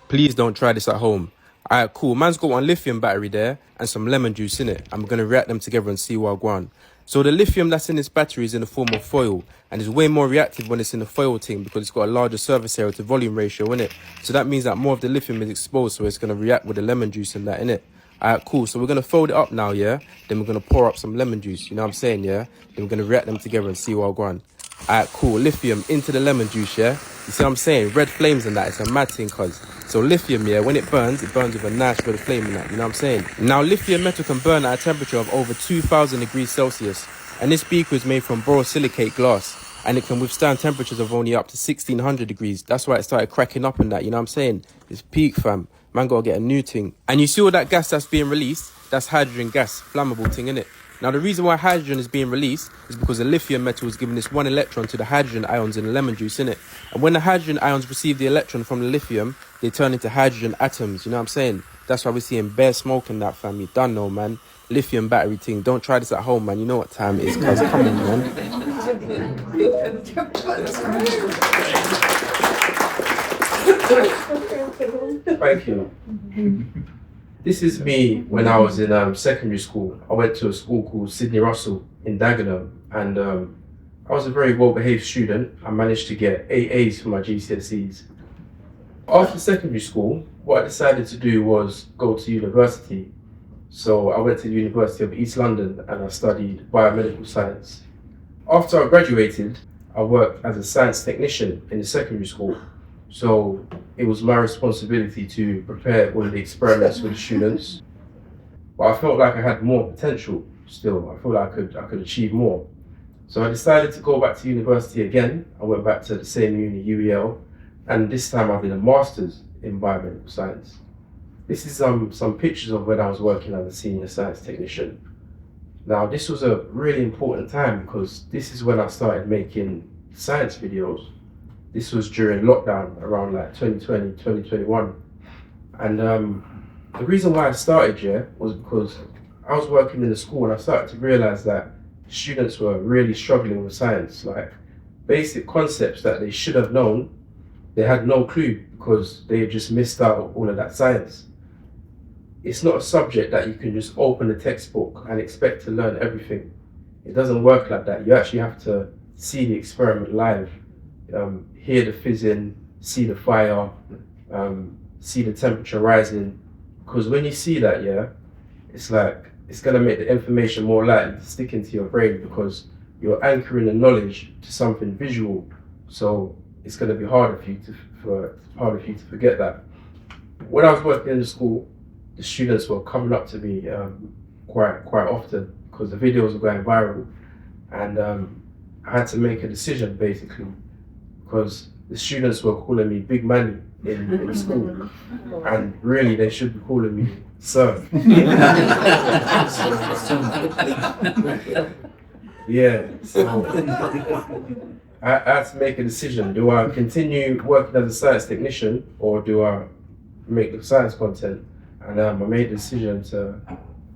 Please don't try this at home. Alright, cool. Man's got one lithium battery there and some lemon juice in it. I'm going to react them together and see what I go on. So the lithium that's in this battery is in the form of foil, and it's way more reactive when it's in the foil thing because it's got a larger surface area to volume ratio in it. So that means that more of the lithium is exposed, so it's going to react with the lemon juice and that in it. Alright, cool. So we're going to fold it up now, yeah? Then we're going to pour up some lemon juice, you know what I'm saying, yeah? Then we're going to react them together and see what I go on. Alright, cool. Lithium into the lemon juice, yeah? You see what I'm saying? Red flames and that. It's a mad thing, cuz. So lithium, yeah, when it burns with a nice red flame in that, you know what I'm saying? Now, lithium metal can burn at a temperature of over 2,000 degrees Celsius. And this beaker is made from borosilicate glass. And it can withstand temperatures of only up to 1,600 degrees. That's why it started cracking up in that, you know what I'm saying? It's peak, fam. Man gotta get a new thing. And you see all that gas that's being released? That's hydrogen gas, flammable thing, innit? Now, the reason why hydrogen is being released is because the lithium metal is giving this one electron to the hydrogen ions in the lemon juice, innit? And when the hydrogen ions receive the electron from the lithium, they turn into hydrogen atoms, you know what I'm saying? That's why we're seeing bare smoke in that, fam. You done know, man. Lithium battery thing. Don't try this at home, man. You know what time it is, cuz. Come on, man. Thank you. This is me when I was in secondary school. I went to a school called Sydney Russell in Dagenham, and I was a very well-behaved student. I managed to get 8 A's for my GCSEs. After secondary school, what I decided to do was go to university. So I went to the University of East London and I studied biomedical science. After I graduated, I worked as a science technician in the secondary school. So it was my responsibility to prepare all of the experiments for the students. But I felt like I had more potential still. I felt like I could achieve more. So I decided to go back to university again. I went back to the same uni, UEL, and this time I did a master's in biomedical science. This is some pictures of when I was working as a senior science technician. Now, this was a really important time because this is when I started making science videos. This was during lockdown around like 2020, 2021. And the reason why I started here was because I was working in the school and I started to realize that students were really struggling with science. Like basic concepts that they should have known, they had no clue because they had just missed out all of that science. It's not a subject that you can just open a textbook and expect to learn everything. It doesn't work like that. You actually have to see the experiment live, hear the fizzing, see the fire, see the temperature rising. Because when you see that, yeah, it's like, it's gonna make the information more likely to stick into your brain because you're anchoring the knowledge to something visual. So it's gonna be harder for you to forget that. When I was working in the school, the students were coming up to me quite often because the videos were going viral, and I had to make a decision basically because the students were calling me Big Manny in school, and really they should be calling me Sir. Yeah, so I had to make a decision. Do I continue working as a science technician or do I make the science content? And I made the decision to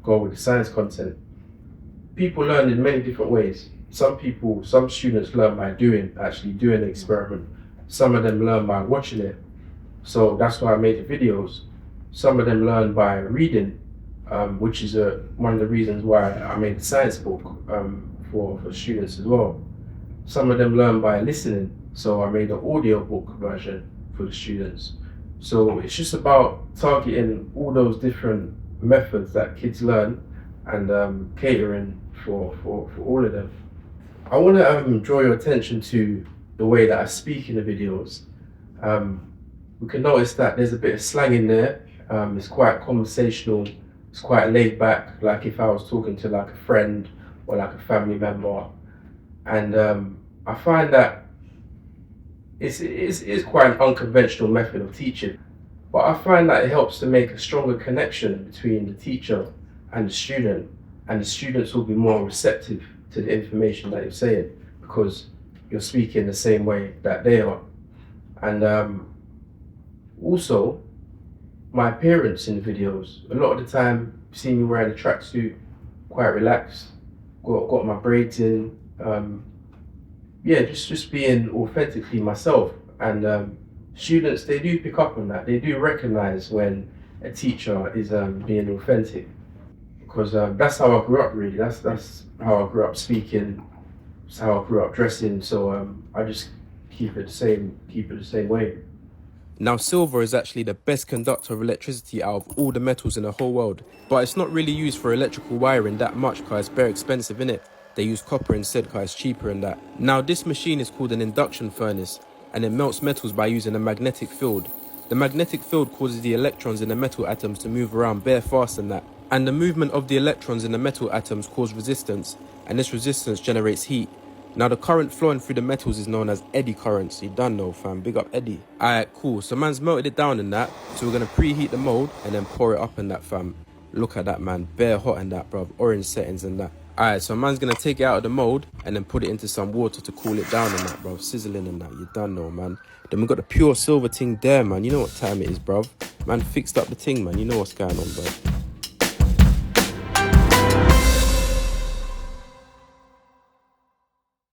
go with the science content. People learn in many different ways. Some students learn by actually doing the experiment. Some of them learn by watching it. So that's why I made the videos. Some of them learn by reading, which is one of the reasons why I made the science book for students as well. Some of them learn by listening. So I made an audio book version for the students. So it's just about targeting all those different methods that kids learn and catering for all of them. I want to draw your attention to the way that I speak in the videos. We can notice that there's a bit of slang in there. It's quite conversational, it's quite laid back, like if I was talking to like a friend or like a family member. And I find that it's quite an unconventional method of teaching, but I find that it helps to make a stronger connection between the teacher and the students will be more receptive to the information that you're saying because you're speaking the same way that they are. And also, my appearance in the videos, a lot of the time you see me wearing a tracksuit, quite relaxed, got my braids in, yeah, just being authentically myself. And students, they do pick up on that. They do recognize when a teacher is being authentic, because that's how I grew up. Really, that's how I grew up speaking. That's how I grew up dressing. So I just keep it the same way. Now, silver is actually the best conductor of electricity out of all the metals in the whole world, but it's not really used for electrical wiring that much because it's very expensive, innit? They use copper instead because it's cheaper and that. Now, this machine is called an induction furnace, and it melts metals by using a magnetic field. The magnetic field causes the electrons in the metal atoms to move around bare fast and that. And the movement of the electrons in the metal atoms cause resistance, and this resistance generates heat. Now, the current flowing through the metals is known as eddy currents. You done know, fam. Big up Eddie. Alright, cool. So man's melted it down in that. So we're going to preheat the mold and then pour it up in that, fam. Look at that, man. Bare hot in that, bruv. Orange settings and that. Alright, so man's going to take it out of the mold and then put it into some water to cool it down in that, bruv. Sizzling in that. You done know, man. Then we got the pure silver ting there, man. You know what time it is, bruv. Man fixed up the ting, man. You know what's going on, bruv.